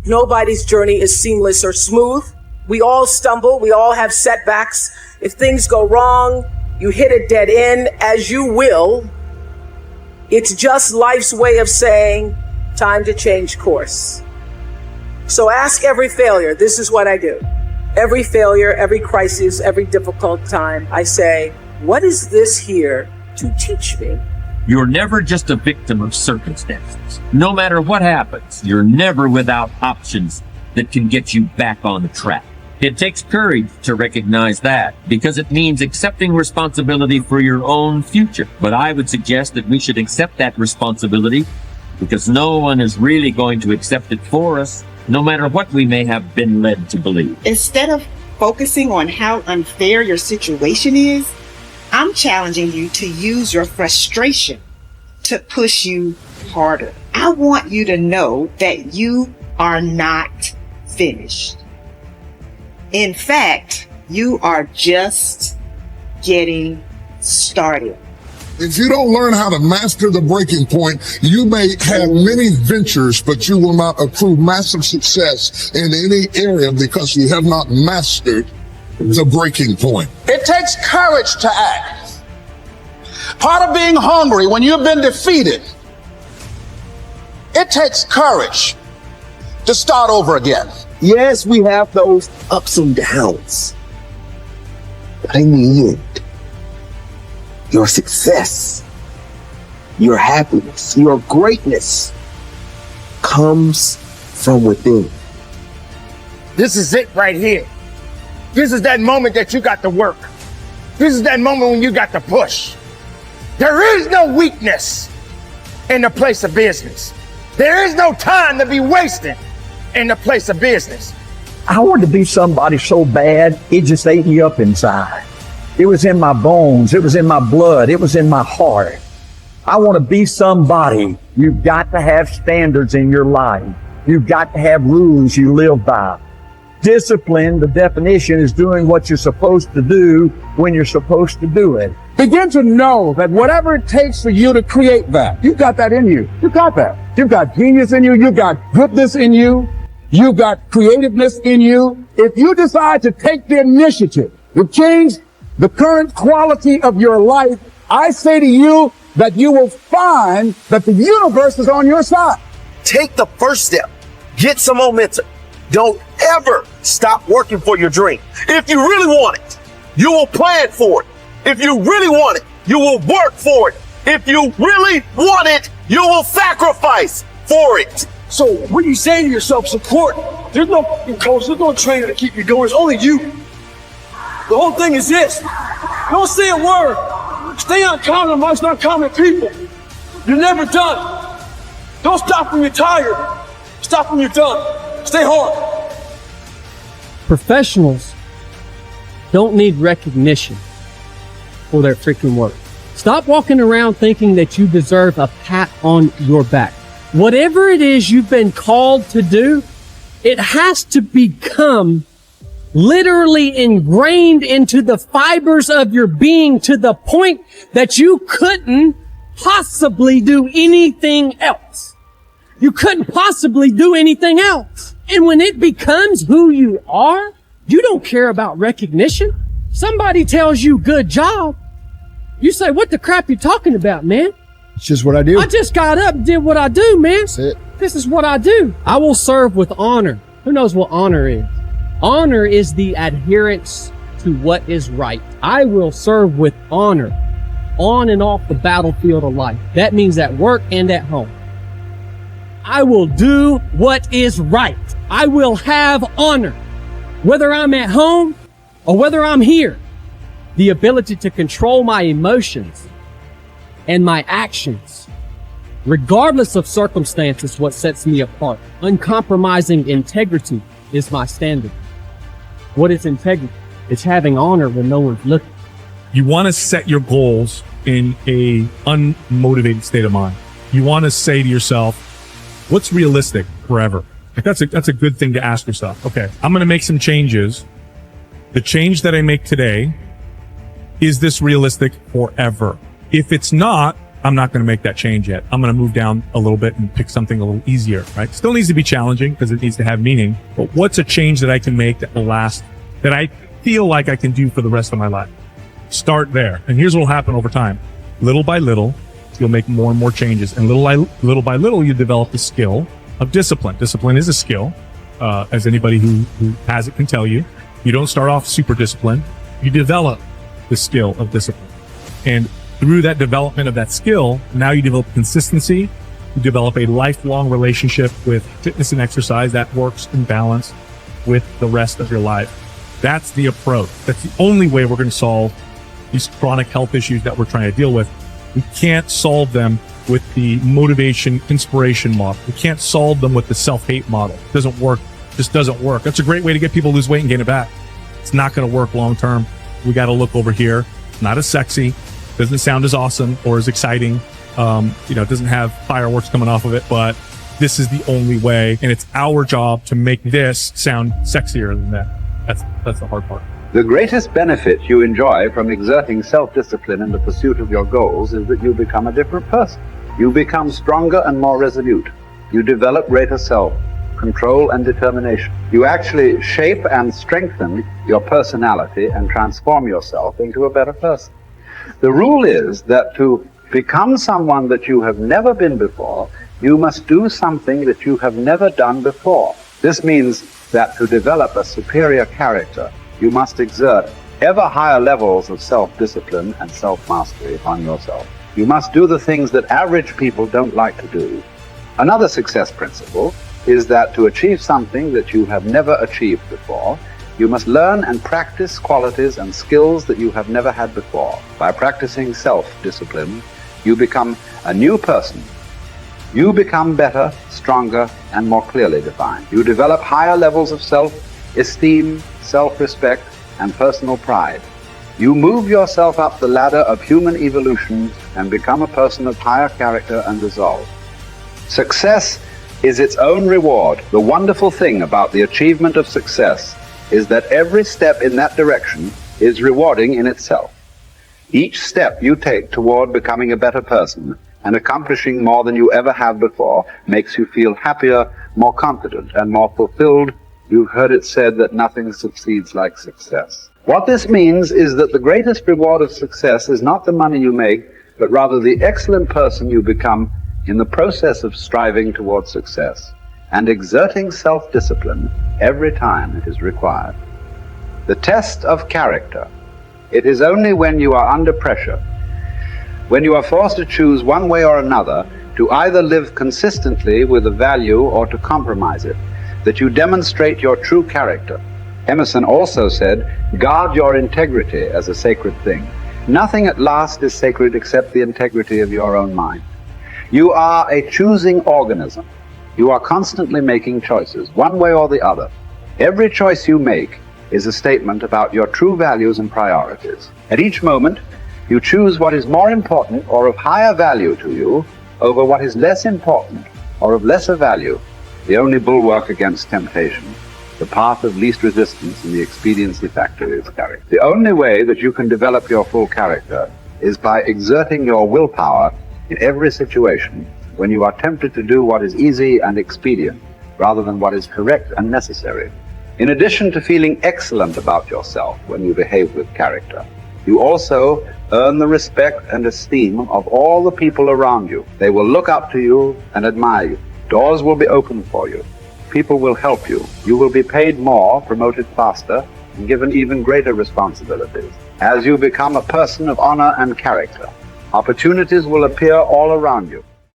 Nobody's journey is seamless or smooth. We all stumble. We all have setbacks. If things go wrong, you hit a dead end, as you will. It's just life's way of saying, time to change course. So ask every failure. This is what I do. Every failure, every crisis, every difficult time, I say, what is this here to teach me? You're never just a victim of circumstances. No matter what happens, you're never without options that can get you back on the track. It takes courage to recognize that, because it means accepting responsibility for your own future. But I would suggest that we should accept that responsibility, because no one is really going to accept it for us, no matter what we may have been led to believe. Instead of focusing on how unfair your situation is, I'm challenging you to use your frustration to push you harder. I want you to know that you are not finished. In fact, you are just getting started. If you don't learn how to master the breaking point, you may have many ventures, but you will not accrue massive success in any area because you have not mastered the breaking point. It takes courage to act. Part of being hungry when you've been defeated, it takes courage to start over again. Yes, we have those ups and downs, but in the end, your success, your happiness, your greatness comes from within. This is it right here. This is that moment that you got to work. This is that moment when you got to push. There is no weakness in the place of business. There is no time to be wasted in the place of business. I wanted to be somebody so bad, it just ate me up inside. It was in my bones. It was in my blood. It was in my heart. I want to be somebody. You've got to have standards in your life. You've got to have rules you live by. Discipline, the definition, is doing what you're supposed to do when you're supposed to do it. Begin to know that whatever it takes for you to create that, you've got that in you. You've got that. You've got genius in you. You've got goodness in you. You've got creativeness in you. If you decide to take the initiative to change the current quality of your life, I say to you that you will find that the universe is on your side. Take the first step. Get some momentum. Don't ever stop working for your dream. If you really want it, you will plan for it. If you really want it, you will work for it. If you really want it, you will sacrifice for it. So when you say to yourself, support, there's no coach, there's no trainer to keep you going. It's only you. The whole thing is this. Don't say a word. Stay uncommon amongst uncommon people. You're never done. Don't stop when you're tired. Stop when you're done. Stay hard. Professionals don't need recognition for their freaking work. Stop walking around thinking that you deserve a pat on your back. Whatever it is you've been called to do, it has to become literally ingrained into the fibers of your being to the point that you couldn't possibly do anything else. You couldn't possibly do anything else. And when it becomes who you are, you don't care about recognition. Somebody tells you good job. You say, what the crap you talking about, man? It's just what I do. I just got up and did what I do, man. That's it. This is what I do. I will serve with honor. Who knows what honor is? Honor is the adherence to what is right. I will serve with honor on and off the battlefield of life. That means at work and at home. I will do what is right. I will have honor, whether I'm at home or whether I'm here. The ability to control my emotions and my actions, regardless of circumstances, what sets me apart. Uncompromising integrity is my standard. What is integrity? It's having honor when no one's looking. You want to set your goals in a unmotivated state of mind. You want to say to yourself, what's realistic forever? That's a good thing to ask yourself. Okay, I'm going to make some changes. The change that I make today, is this realistic forever? If it's not, I'm not going to make that change yet. I'm going to move down a little bit and pick something a little easier, right? Still needs to be challenging because it needs to have meaning, but what's a change that I can make that will last, that I feel like I can do for the rest of my life? Start there. And here's what will happen over time. Little by little, you'll make more and more changes. And little by little, you develop the skill of discipline. Discipline is a skill, as anybody who has it can tell you. You don't start off super disciplined. You develop the skill of discipline. And through that development of that skill, now you develop consistency. You develop a lifelong relationship with fitness and exercise that works in balance with the rest of your life. That's the approach. That's the only way we're going to solve these chronic health issues that we're trying to deal with. We can't solve them with the motivation, inspiration model. We can't solve them with the self-hate model. It doesn't work. Just doesn't work. That's a great way to get people to lose weight and gain it back. It's not going to work long term. We got to look over here. Not as sexy. Doesn't sound as awesome or as exciting. It doesn't have fireworks coming off of it, but this is the only way. And it's our job to make this sound sexier than that. That's the hard part. The greatest benefit you enjoy from exerting self-discipline in the pursuit of your goals is that you become a different person. You become stronger and more resolute. You develop greater self-control and determination. You actually shape and strengthen your personality and transform yourself into a better person. The rule is that to become someone that you have never been before, you must do something that you have never done before. This means that to develop a superior character, you must exert ever higher levels of self-discipline and self-mastery on yourself. You must do the things that average people don't like to do. Another success principle is that to achieve something that you have never achieved before, you must learn and practice qualities and skills that you have never had before. By practicing self-discipline, you become a new person. You become better, stronger, and more clearly defined. You develop higher levels of self-esteem, self-respect, and personal pride. You move yourself up the ladder of human evolution and become a person of higher character and resolve. Success is its own reward. The wonderful thing about the achievement of success is that every step in that direction is rewarding in itself. Each step you take toward becoming a better person and accomplishing more than you ever have before makes you feel happier, more confident, and more fulfilled. You've heard it said that nothing succeeds like success. What this means is that the greatest reward of success is not the money you make, but rather the excellent person you become in the process of striving toward success and exerting self-discipline every time it is required. The test of character. It is only when you are under pressure, when you are forced to choose one way or another, to either live consistently with a value or to compromise it, that you demonstrate your true character. Emerson also said, "Guard your integrity as a sacred thing." Nothing at last is sacred except the integrity of your own mind. You are a choosing organism. You are constantly making choices, one way or the other. Every choice you make is a statement about your true values and priorities. At each moment, you choose what is more important or of higher value to you over what is less important or of lesser value. The only bulwark against temptation, the path of least resistance in the expediency factor is character. The only way that you can develop your full character is by exerting your willpower in every situation when you are tempted to do what is easy and expedient rather than what is correct and necessary. In addition to feeling excellent about yourself when you behave with character, you also earn the respect and esteem of all the people around you. They will look up to you and admire you. Doors will be open for you. People will help you. You will be paid more, promoted faster, and given even greater responsibilities. As you become a person of honor and character, opportunities will appear all around you.